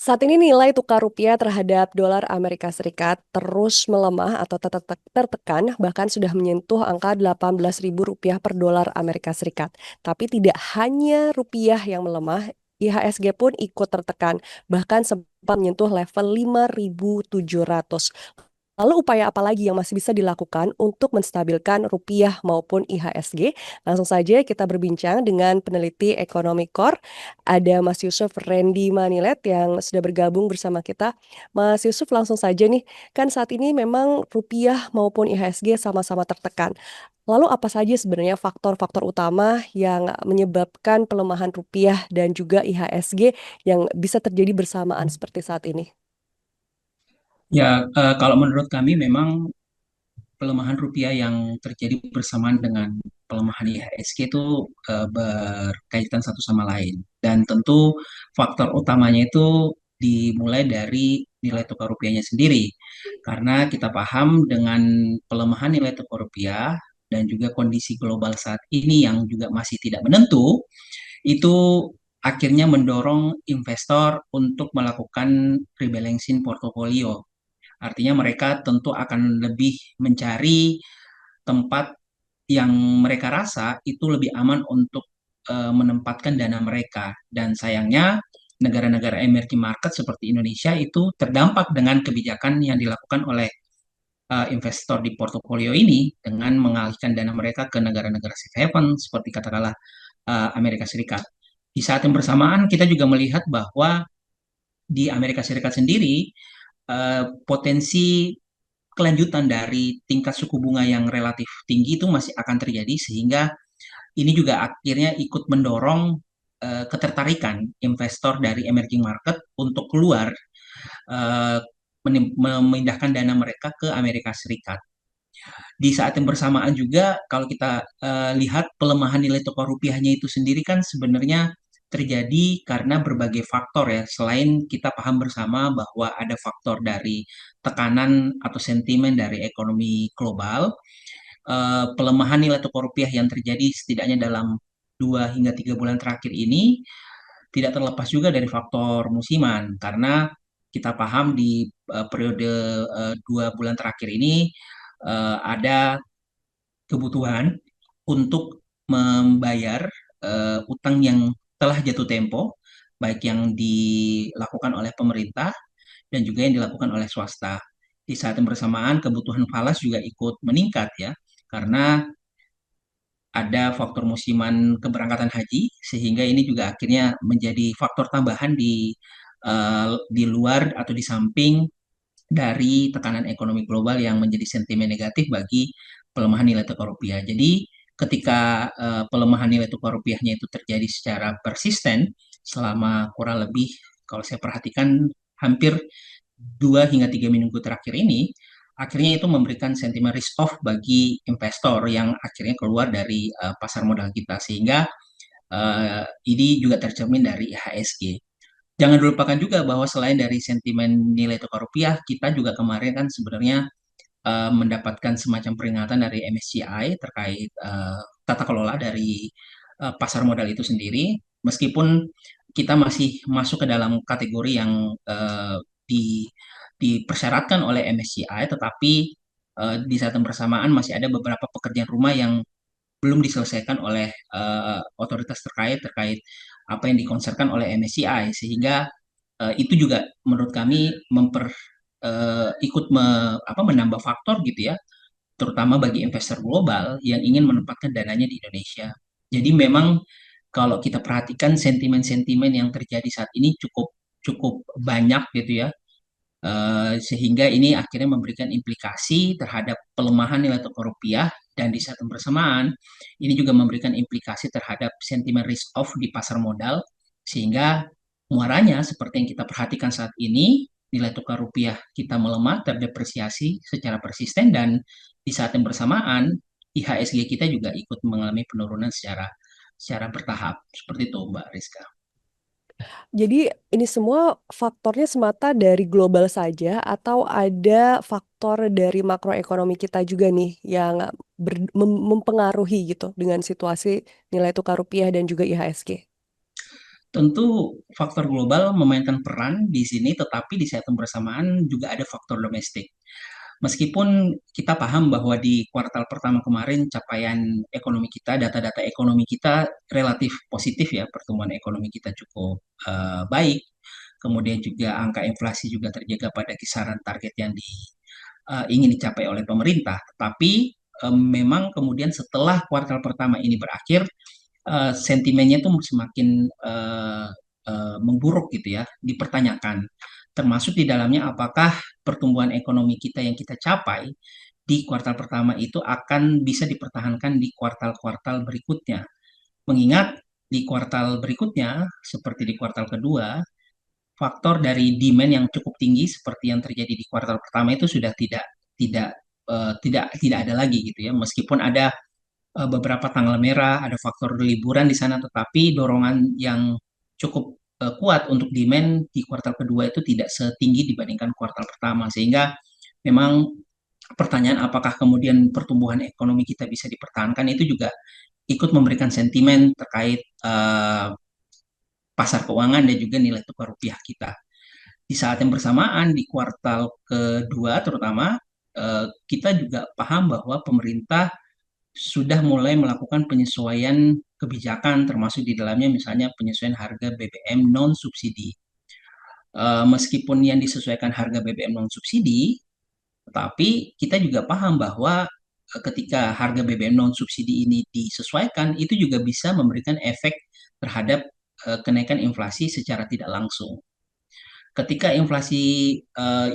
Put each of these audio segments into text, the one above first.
Saat ini nilai tukar rupiah terhadap dolar Amerika Serikat terus melemah atau tertekan, bahkan sudah menyentuh angka 18.000 rupiah per dolar Amerika Serikat. Tapi tidak hanya rupiah yang melemah, IHSG pun ikut tertekan, bahkan sempat menyentuh level 5.700. Lalu upaya apa lagi yang masih bisa dilakukan untuk menstabilkan rupiah maupun IHSG? Langsung saja kita berbincang dengan peneliti ekonomi KOR, ada Mas Yusuf Randy Manilet yang sudah bergabung bersama kita. Mas Yusuf, langsung saja nih, kan saat ini memang rupiah maupun IHSG sama-sama tertekan. Lalu apa saja sebenarnya faktor-faktor utama yang menyebabkan pelemahan rupiah dan juga IHSG yang bisa terjadi bersamaan seperti saat ini? Ya, kalau menurut kami memang pelemahan rupiah yang terjadi bersamaan dengan pelemahan IHSG itu berkaitan satu sama lain. Dan tentu faktor utamanya itu dimulai dari nilai tukar rupiahnya sendiri. Karena kita paham dengan pelemahan nilai tukar rupiah dan juga kondisi global saat ini yang juga masih tidak menentu, itu akhirnya mendorong investor untuk melakukan rebalancing portofolio. Artinya mereka tentu akan lebih mencari tempat yang mereka rasa itu lebih aman untuk menempatkan dana mereka. Dan sayangnya negara-negara emerging market seperti Indonesia itu terdampak dengan kebijakan yang dilakukan oleh investor di portofolio ini dengan mengalihkan dana mereka ke negara-negara safe haven seperti katakanlah Amerika Serikat. Di saat yang bersamaan kita juga melihat bahwa di Amerika Serikat sendiri potensi kelanjutan dari tingkat suku bunga yang relatif tinggi itu masih akan terjadi sehingga ini juga akhirnya ikut mendorong ketertarikan investor dari emerging market untuk keluar eh, memindahkan dana mereka ke Amerika Serikat. Di saat yang bersamaan juga kalau kita lihat pelemahan nilai tukar rupiahnya itu sendiri kan sebenarnya terjadi karena berbagai faktor ya. Selain kita paham bersama bahwa ada faktor dari tekanan atau sentimen dari ekonomi global, pelemahan nilai tukar rupiah yang terjadi setidaknya dalam 2 hingga 3 bulan terakhir ini tidak terlepas juga dari faktor musiman karena kita paham di periode 2 bulan terakhir ini ada kebutuhan untuk membayar utang yang telah jatuh tempo, baik yang dilakukan oleh pemerintah dan juga yang dilakukan oleh swasta. Di saat yang bersamaan, kebutuhan falas juga ikut meningkat ya, karena ada faktor musiman keberangkatan haji, sehingga ini juga akhirnya menjadi faktor tambahan di luar atau di samping dari tekanan ekonomi global yang menjadi sentimen negatif bagi pelemahan nilai tukar rupiah. Jadi ketika pelemahan nilai tukar rupiahnya itu terjadi secara persisten selama kurang lebih kalau saya perhatikan hampir 2 hingga 3 minggu terakhir ini, akhirnya itu memberikan sentimen risk off bagi investor yang akhirnya keluar dari pasar modal kita sehingga ini juga tercermin dari IHSG. Jangan dilupakan juga bahwa selain dari sentimen nilai tukar rupiah, kita juga kemarin kan sebenarnya mendapatkan semacam peringatan dari MSCI terkait tata kelola dari pasar modal itu sendiri. Meskipun kita masih masuk ke dalam kategori yang di, dipersyaratkan oleh MSCI, tetapi di saat yang bersamaan masih ada beberapa pekerjaan rumah yang belum diselesaikan oleh otoritas terkait apa yang dikonserkan oleh MSCI sehingga itu juga menurut kami ikut menambah faktor gitu ya terutama bagi investor global yang ingin menempatkan dananya di Indonesia. Jadi memang kalau kita perhatikan sentimen-sentimen yang terjadi saat ini cukup cukup banyak gitu ya. Sehingga ini akhirnya memberikan implikasi terhadap pelemahan nilai tukar rupiah dan di saat yang bersamaan ini juga memberikan implikasi terhadap sentimen risk off di pasar modal sehingga muaranya seperti yang kita perhatikan saat ini nilai tukar rupiah kita melemah terdepresiasi secara persisten dan di saat yang bersamaan IHSG kita juga ikut mengalami penurunan secara secara bertahap seperti itu Mbak Rizka. Jadi ini semua faktornya semata dari global saja atau ada faktor dari makroekonomi kita juga nih yang mempengaruhi gitu dengan situasi nilai tukar rupiah dan juga IHSG. Tentu faktor global memainkan peran di sini, tetapi di saat yang bersamaan juga ada faktor domestik. Meskipun kita paham bahwa di kuartal pertama kemarin capaian ekonomi kita, data-data ekonomi kita relatif positif ya, pertumbuhan ekonomi kita cukup baik. Kemudian juga angka inflasi juga terjaga pada kisaran target yang ingin dicapai oleh pemerintah. Tetapi memang kemudian setelah kuartal pertama ini berakhir, sentimennya tuh semakin memburuk gitu ya, dipertanyakan. Termasuk di dalamnya apakah pertumbuhan ekonomi kita yang kita capai di kuartal pertama itu akan bisa dipertahankan di kuartal-kuartal berikutnya. Mengingat di kuartal berikutnya, seperti di kuartal kedua, faktor dari demand yang cukup tinggi seperti yang terjadi di kuartal pertama itu sudah tidak tidak ada lagi gitu ya. Meskipun ada beberapa tanggal merah, ada faktor liburan di sana, tetapi dorongan yang cukup kuat untuk demand di kuartal kedua itu tidak setinggi dibandingkan kuartal pertama, sehingga memang pertanyaan apakah kemudian pertumbuhan ekonomi kita bisa dipertahankan itu juga ikut memberikan sentimen terkait pasar keuangan dan juga nilai tukar rupiah kita. Di saat yang bersamaan di kuartal kedua terutama kita juga paham bahwa pemerintah sudah mulai melakukan penyesuaian kebijakan termasuk di dalamnya misalnya penyesuaian harga BBM non subsidi. Meskipun yang disesuaikan harga BBM non subsidi, tetapi kita juga paham bahwa ketika harga BBM non subsidi ini disesuaikan, itu juga bisa memberikan efek terhadap kenaikan inflasi secara tidak langsung. Ketika inflasi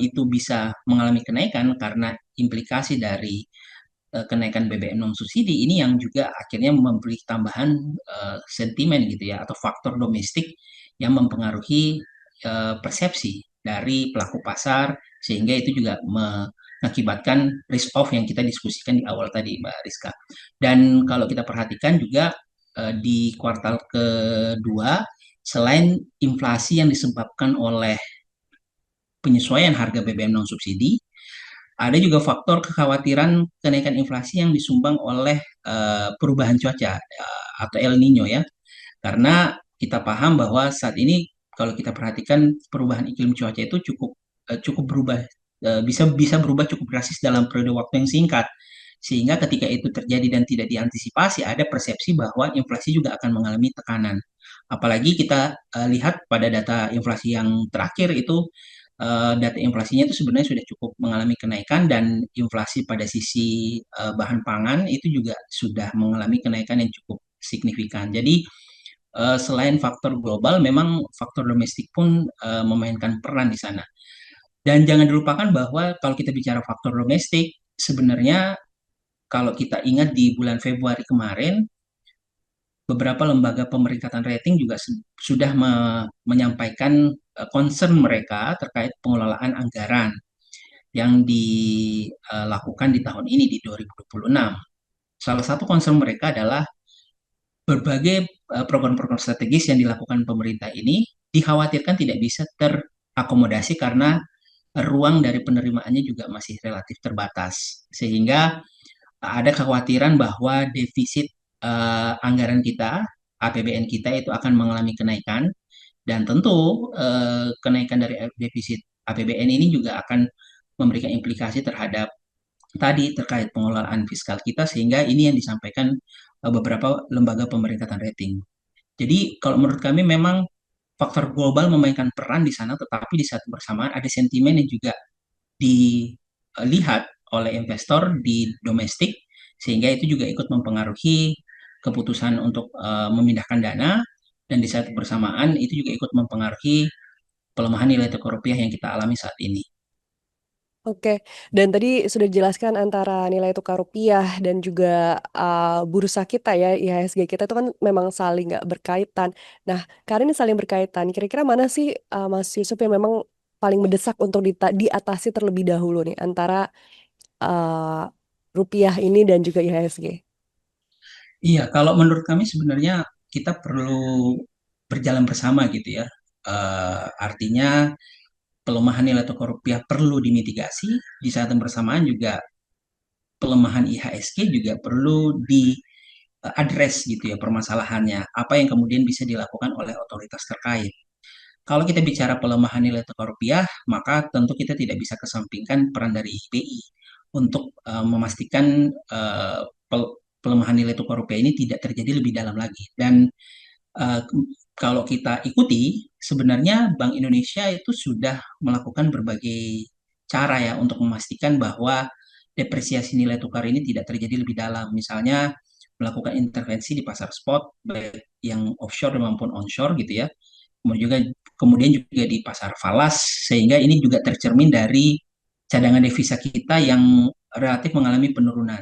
itu bisa mengalami kenaikan karena implikasi dari kenaikan BBM non subsidi ini yang juga akhirnya memberi tambahan sentimen gitu ya atau faktor domestik yang mempengaruhi persepsi dari pelaku pasar sehingga itu juga mengakibatkan risk off yang kita diskusikan di awal tadi Mbak Rizka. Dan kalau kita perhatikan juga di kuartal kedua selain inflasi yang disebabkan oleh penyesuaian harga BBM non subsidi, ada juga faktor kekhawatiran kenaikan inflasi yang disumbang oleh perubahan cuaca atau El Nino ya. Karena kita paham bahwa saat ini kalau kita perhatikan perubahan iklim cuaca itu cukup berubah bisa bisa berubah cukup drastis dalam periode waktu yang singkat. Sehingga ketika itu terjadi dan tidak diantisipasi ada persepsi bahwa inflasi juga akan mengalami tekanan. Apalagi kita lihat pada data inflasi yang terakhir itu data inflasinya itu sebenarnya sudah cukup mengalami kenaikan dan inflasi pada sisi bahan pangan itu juga sudah mengalami kenaikan yang cukup signifikan. Jadi selain faktor global, memang faktor domestik pun memainkan peran di sana. Dan jangan dilupakan bahwa kalau kita bicara faktor domestik, sebenarnya kalau kita ingat di bulan Februari kemarin, beberapa lembaga pemeringkatan rating juga sudah menyampaikan concern mereka terkait pengelolaan anggaran yang dilakukan di tahun ini di 2026. Salah satu concern mereka adalah berbagai program-program strategis yang dilakukan pemerintah ini dikhawatirkan tidak bisa terakomodasi karena ruang dari penerimaannya juga masih relatif terbatas. Sehingga ada kekhawatiran bahwa defisit anggaran kita, APBN kita itu akan mengalami kenaikan dan tentu kenaikan dari defisit APBN ini juga akan memberikan implikasi terhadap tadi terkait pengelolaan fiskal kita sehingga ini yang disampaikan beberapa lembaga pemeringkatan rating. Jadi kalau menurut kami memang faktor global memainkan peran di sana tetapi di saat bersamaan ada sentimen yang juga dilihat oleh investor di domestik sehingga itu juga ikut mempengaruhi keputusan untuk memindahkan dana dan di saat bersamaan itu juga ikut mempengaruhi pelemahan nilai tukar rupiah yang kita alami saat ini. Oke, dan tadi sudah dijelaskan antara nilai tukar rupiah dan juga bursa kita ya, IHSG kita itu kan memang saling nggak berkaitan. Nah, karena ini saling berkaitan, kira-kira mana sih Mas Yusuf yang memang paling mendesak untuk diatasi terlebih dahulu nih antara uh, rupiah ini dan juga IHSG? Iya, kalau menurut kami sebenarnya kita perlu berjalan bersama gitu ya. Artinya pelemahan nilai tukar rupiah perlu dimitigasi, di saat yang bersamaan juga pelemahan IHSG juga perlu address gitu ya permasalahannya, apa yang kemudian bisa dilakukan oleh otoritas terkait. Kalau kita bicara pelemahan nilai tukar rupiah, maka tentu kita tidak bisa kesampingkan peran dari BI untuk memastikan pelemahan nilai tukar rupiah ini tidak terjadi lebih dalam lagi. Dan eh, kalau kita ikuti, sebenarnya Bank Indonesia itu sudah melakukan berbagai cara ya untuk memastikan bahwa depresiasi nilai tukar ini tidak terjadi lebih dalam. Misalnya melakukan intervensi di pasar spot, baik yang offshore maupun onshore gitu ya. Kemudian juga di pasar falas, sehingga ini juga tercermin dari cadangan devisa kita yang relatif mengalami penurunan.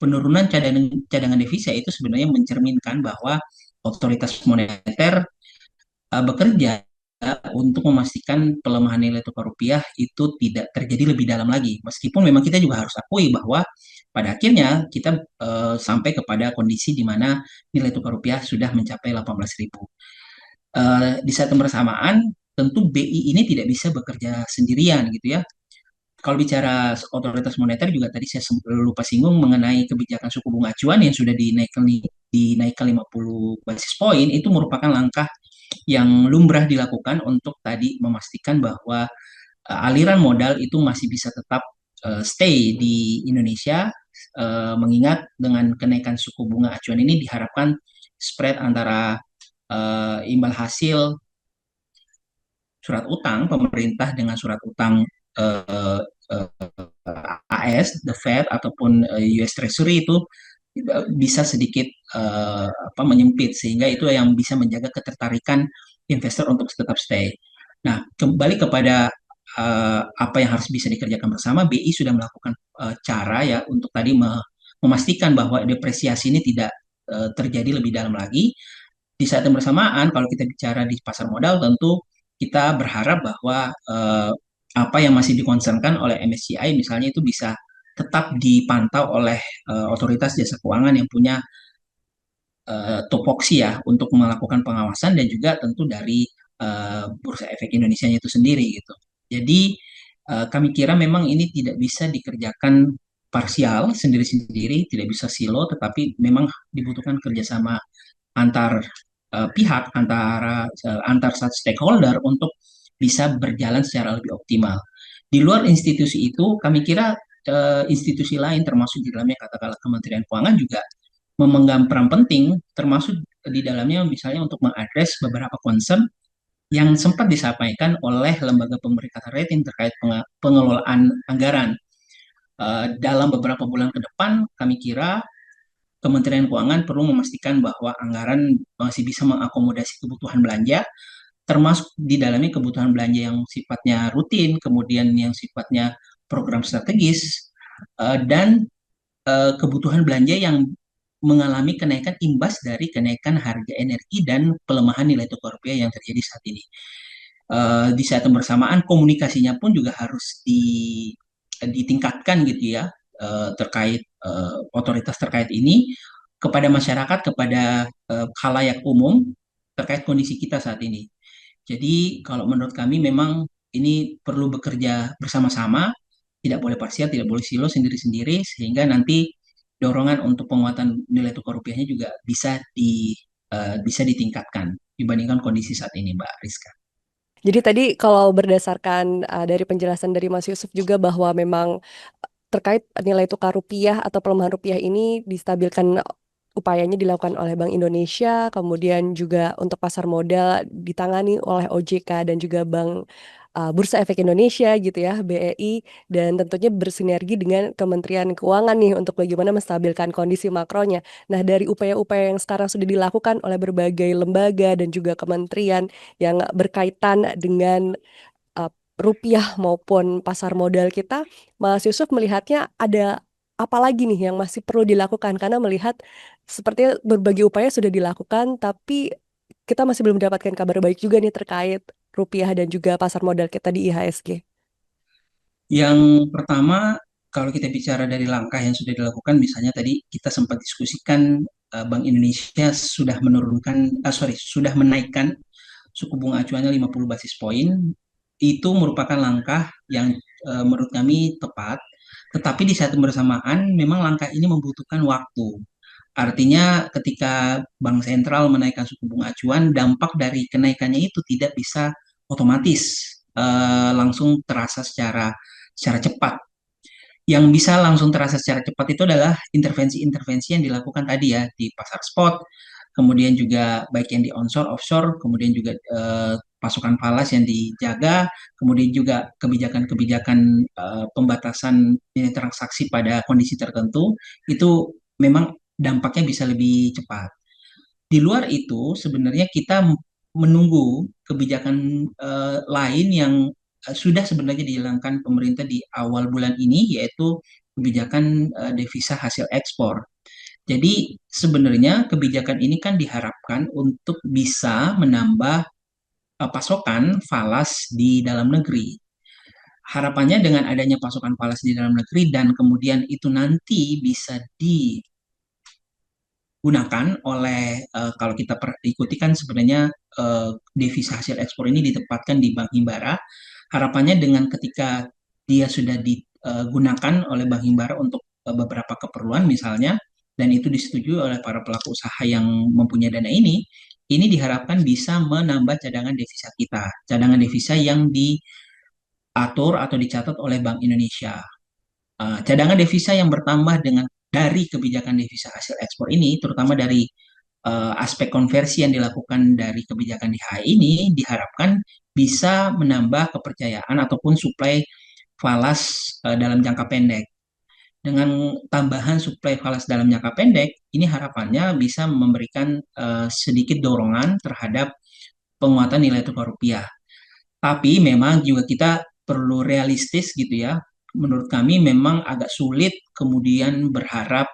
Penurunan cadangan devisa itu sebenarnya mencerminkan bahwa otoritas moneter bekerja untuk memastikan pelemahan nilai tukar rupiah itu tidak terjadi lebih dalam lagi. Meskipun memang kita juga harus akui bahwa pada akhirnya kita sampai kepada kondisi di mana nilai tukar rupiah sudah mencapai 18.000. Di saat yang bersamaan, tentu BI ini tidak bisa bekerja sendirian gitu ya. Kalau bicara otoritas moneter juga tadi saya lupa singgung mengenai kebijakan suku bunga acuan yang sudah dinaikkan 50 basis poin, itu merupakan langkah yang lumrah dilakukan untuk tadi memastikan bahwa aliran modal itu masih bisa tetap stay di Indonesia, mengingat dengan kenaikan suku bunga acuan ini diharapkan spread antara imbal hasil surat utang pemerintah dengan surat utang eh, AS, the Fed ataupun US Treasury itu bisa sedikit menyempit, sehingga itu yang bisa menjaga ketertarikan investor untuk tetap stay. Nah, kembali kepada apa yang harus bisa dikerjakan bersama, BI sudah melakukan cara ya untuk tadi memastikan bahwa depresiasi ini tidak terjadi lebih dalam lagi. Di saat yang bersamaan, kalau kita bicara di pasar modal, tentu kita berharap bahwa apa yang masih dikonsernkan oleh MSCI misalnya itu bisa tetap dipantau oleh otoritas jasa keuangan yang punya topoksi ya untuk melakukan pengawasan, dan juga tentu dari Bursa Efek Indonesia itu sendiri gitu. Jadi kami kira memang ini tidak bisa dikerjakan parsial sendiri-sendiri, tidak bisa silo, tetapi memang dibutuhkan kerjasama antar pihak, antar satu stakeholder untuk bisa berjalan secara lebih optimal. Di luar institusi itu, kami kira institusi lain termasuk di dalamnya katakanlah Kementerian Keuangan juga memegang peran penting, termasuk di dalamnya misalnya untuk mengadres beberapa concern yang sempat disampaikan oleh lembaga pemerikatan rating terkait pengelolaan anggaran. Dalam beberapa bulan ke depan, kami kira Kementerian Keuangan perlu memastikan bahwa anggaran masih bisa mengakomodasi kebutuhan belanja, termasuk di dalamnya kebutuhan belanja yang sifatnya rutin, kemudian yang sifatnya program strategis, dan kebutuhan belanja yang mengalami kenaikan imbas dari kenaikan harga energi dan pelemahan nilai tukar rupiah yang terjadi saat ini. Di saat yang bersamaan komunikasinya pun juga harus ditingkatkan gitu ya, terkait otoritas terkait ini kepada masyarakat, kepada khalayak umum terkait kondisi kita saat ini. Jadi kalau menurut kami memang ini perlu bekerja bersama-sama, tidak boleh parsial, tidak boleh silo sendiri-sendiri, sehingga nanti dorongan untuk penguatan nilai tukar rupiahnya juga bisa ditingkatkan dibandingkan kondisi saat ini, Mbak Rizka. Jadi tadi kalau berdasarkan dari penjelasan dari Mas Yusuf juga bahwa memang terkait nilai tukar rupiah atau pelemahan rupiah ini distabilkan upayanya dilakukan oleh Bank Indonesia, kemudian juga untuk pasar modal ditangani oleh OJK dan juga Bank Bursa Efek Indonesia gitu ya, BEI, dan tentunya bersinergi dengan Kementerian Keuangan nih untuk bagaimana menstabilkan kondisi makronya. Nah, dari upaya-upaya yang sekarang sudah dilakukan oleh berbagai lembaga dan juga kementerian yang berkaitan dengan uh, rupiah maupun pasar modal kita, Mas Yusuf melihatnya ada apa lagi nih yang masih perlu dilakukan? Karena melihat sepertinya berbagai upaya sudah dilakukan, tapi kita masih belum mendapatkan kabar baik juga nih terkait rupiah dan juga pasar modal kita di IHSG. Yang pertama, kalau kita bicara dari langkah yang sudah dilakukan, misalnya tadi kita sempat diskusikan Bank Indonesia sudah sudah menaikkan suku bunga acuannya 50 basis poin. Itu merupakan langkah yang menurut kami tepat, tetapi di saat yang bersamaan memang langkah ini membutuhkan waktu. Artinya ketika bank sentral menaikkan suku bunga acuan, dampak dari kenaikannya itu tidak bisa otomatis langsung terasa secara cepat. Yang bisa langsung terasa secara cepat itu adalah intervensi-intervensi yang dilakukan tadi ya di pasar spot, kemudian juga baik yang di onshore, offshore, kemudian juga pasokan falas yang dijaga, kemudian juga kebijakan-kebijakan pembatasan nilai transaksi pada kondisi tertentu, itu memang dampaknya bisa lebih cepat. Di luar itu, sebenarnya kita menunggu kebijakan lain yang sudah sebenarnya dijalankan pemerintah di awal bulan ini, yaitu kebijakan devisa hasil ekspor. Jadi sebenarnya kebijakan ini kan diharapkan untuk bisa menambah pasokan falas di dalam negeri. Harapannya dengan adanya pasokan falas di dalam negeri dan kemudian itu nanti bisa digunakan oleh kalau kita ikuti kan sebenarnya devisa hasil ekspor ini ditempatkan di Bank Himbara. Harapannya dengan ketika dia sudah digunakan oleh Bank Himbara untuk beberapa keperluan misalnya, dan itu disetujui oleh para pelaku usaha yang mempunyai dana ini diharapkan bisa menambah cadangan devisa kita, cadangan devisa yang diatur atau dicatat oleh Bank Indonesia. Cadangan devisa yang bertambah dari kebijakan devisa hasil ekspor ini, terutama dari aspek konversi yang dilakukan dari kebijakan DHI ini, diharapkan bisa menambah kepercayaan ataupun suplai falas dalam jangka pendek. Dengan tambahan suplai falas dalam jangka pendek, ini harapannya bisa memberikan sedikit dorongan terhadap penguatan nilai tukar rupiah. Tapi memang juga kita perlu realistis gitu ya. Menurut kami memang agak sulit kemudian berharap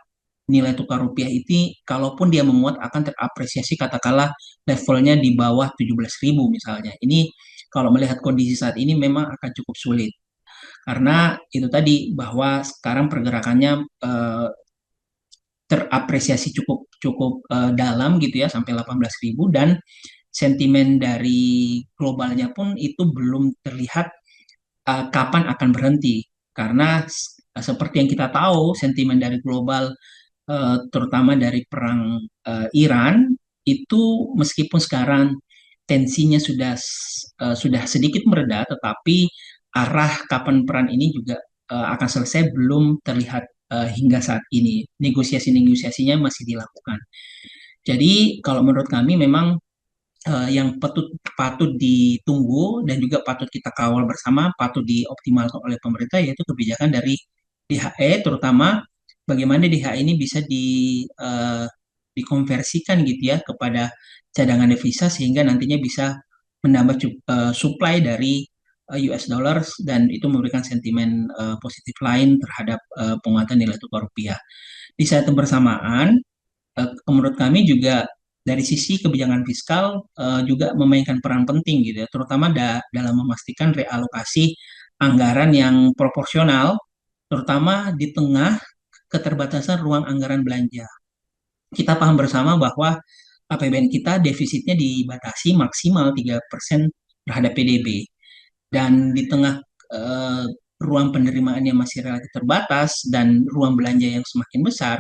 nilai tukar rupiah ini kalaupun dia menguat akan terapresiasi katakanlah levelnya di bawah 17.000 misalnya. Ini kalau melihat kondisi saat ini memang akan cukup sulit. Karena itu tadi bahwa sekarang pergerakannya terapresiasi cukup cukup dalam gitu ya sampai 18.000 dan sentimen dari globalnya pun itu belum terlihat kapan akan berhenti karena seperti yang kita tahu sentimen dari global terutama dari perang Iran itu meskipun sekarang tensinya sudah sedikit mereda tetapi arah kapan perang ini juga akan selesai belum terlihat hingga saat ini. Negosiasi-negosiasinya masih dilakukan. Jadi kalau menurut kami memang yang patut patut ditunggu dan juga patut kita kawal bersama, patut dioptimalkan oleh pemerintah yaitu kebijakan dari DHE, terutama bagaimana DHE ini bisa dikonversikan gitu ya kepada cadangan devisa sehingga nantinya bisa menambah supply dari US dollars dan itu memberikan sentimen positif lain terhadap penguatan nilai tukar rupiah. Di saat yang bersamaan, menurut kami juga dari sisi kebijakan fiskal juga memainkan peran penting gitu ya, terutama dalam memastikan realokasi anggaran yang proporsional, terutama di tengah keterbatasan ruang anggaran belanja. Kita paham bersama bahwa APBN kita defisitnya dibatasi maksimal 3% terhadap PDB. Dan di tengah eh, ruang penerimaan yang masih relatif terbatas dan ruang belanja yang semakin besar,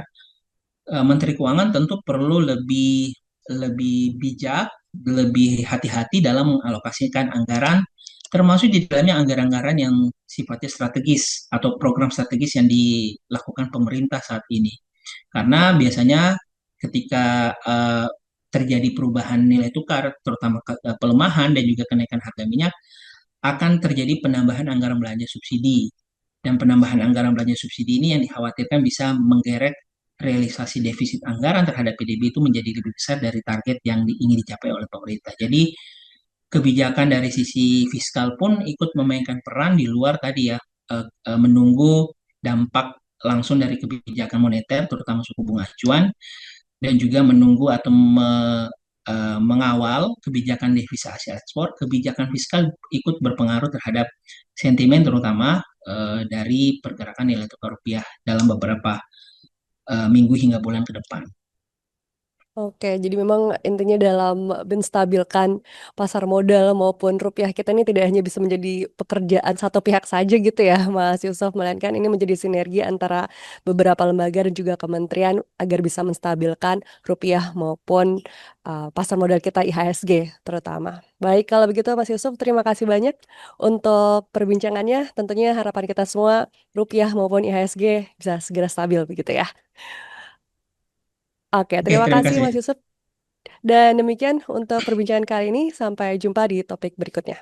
Menteri Keuangan tentu perlu lebih lebih bijak, lebih hati-hati dalam mengalokasikan anggaran, termasuk di dalamnya anggaran-anggaran yang sifatnya strategis atau program strategis yang dilakukan pemerintah saat ini. Karena biasanya ketika terjadi perubahan nilai tukar, terutama pelemahan dan juga kenaikan harga minyak, akan terjadi penambahan anggaran belanja subsidi. Dan penambahan anggaran belanja subsidi ini yang dikhawatirkan bisa menggeret realisasi defisit anggaran terhadap PDB itu menjadi lebih besar dari target yang ingin dicapai oleh pemerintah. Jadi kebijakan dari sisi fiskal pun ikut memainkan peran di luar tadi ya, menunggu dampak langsung dari kebijakan moneter, terutama suku bunga acuan, dan juga menunggu atau mengawal kebijakan devisa hasil ekspor, kebijakan fiskal ikut berpengaruh terhadap sentimen terutama dari pergerakan nilai tukar rupiah dalam beberapa minggu hingga bulan ke depan. Oke, jadi memang intinya dalam menstabilkan pasar modal maupun rupiah kita ini tidak hanya bisa menjadi pekerjaan satu pihak saja gitu ya, Mas Yusuf, melainkan ini menjadi sinergi antara beberapa lembaga dan juga kementerian agar bisa menstabilkan rupiah maupun pasar modal kita IHSG terutama. Baik, kalau begitu Mas Yusuf, terima kasih banyak untuk perbincangannya. Tentunya harapan kita semua rupiah maupun IHSG bisa segera stabil begitu ya. Oke, Oke, terima terima kasih kasih. Mas Yusuf. Dan demikian untuk perbincangan kali ini. Sampai jumpa di topik berikutnya.